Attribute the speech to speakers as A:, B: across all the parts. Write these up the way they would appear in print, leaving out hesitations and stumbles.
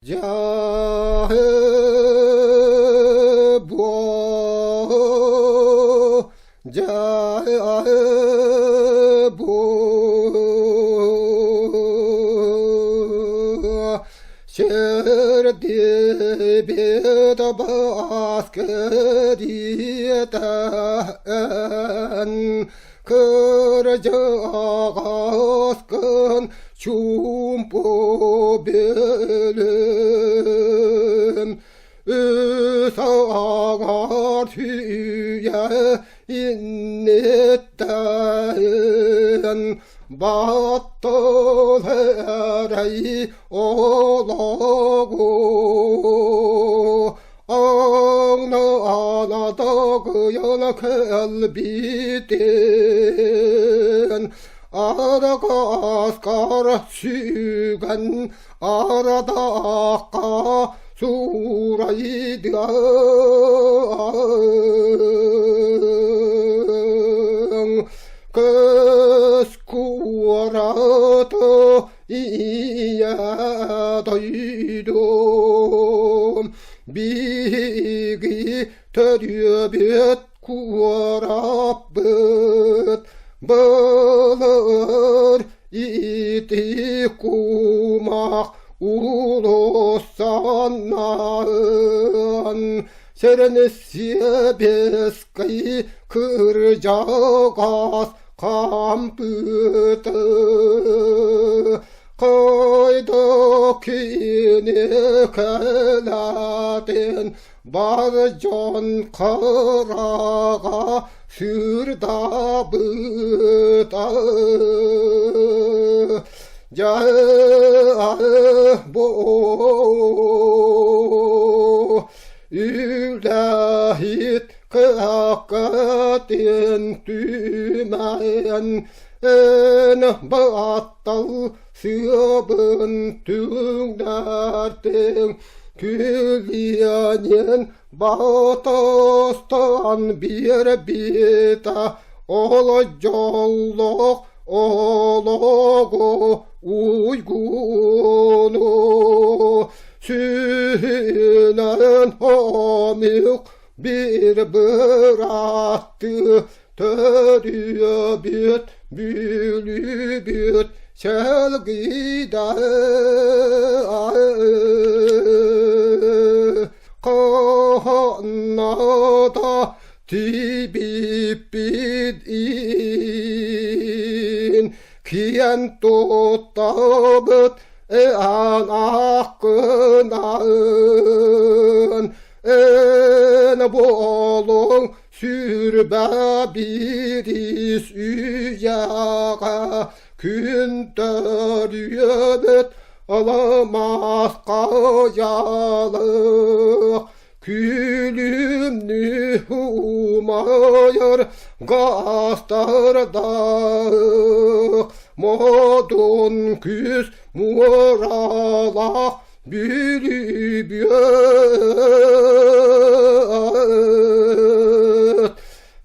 A: Jaebo, Jaebo, şerde bir baskediyetten kıracağızkın çumpu belim Üsağar tüye innetten battal herey olagu Ağna dağıyan kelbiden Arada askar sügen arada akka suraydan Kız kuarata iya duydum Bigi tedbet kuarabet Bağlar iti kumak ulusanlan Serenesiye beskayı kıracağız kampıtı Kaydakini kelatin barcan karağa Sürda bıta Jaebo Ülahit kakatin tümen En battal sıbın tüngdertin Külliyenin batastan bir bita Olacaklıq olagu uygunu Sünen hamik bir bıraktı Törüye bit bülü bit Selgide Kahannada tibip bidin Kiyen tutabıt an akınağın En bolun sürbe biris üyağa Gün dörüyöbüt alamaz kayalık Külümnü humayır gastardak Modun küs muralak bülübüt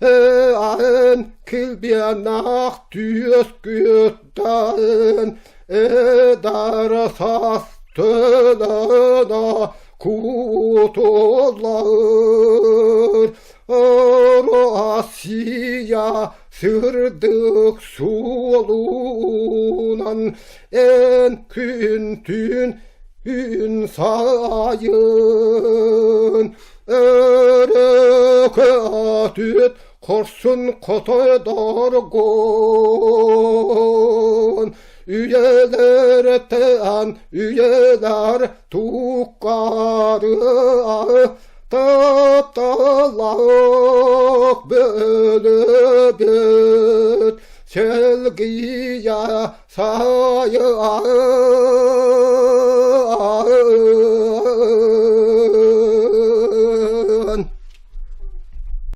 A: En kilbiyanak tüyös gütten Eder sas tölana kutular Asiya sırdık sulunan En küntün sayın Erekatüt korsun kotoy dargon Üyelerden üyeler tukkarı Taptalak bölübüt Selgiye sayı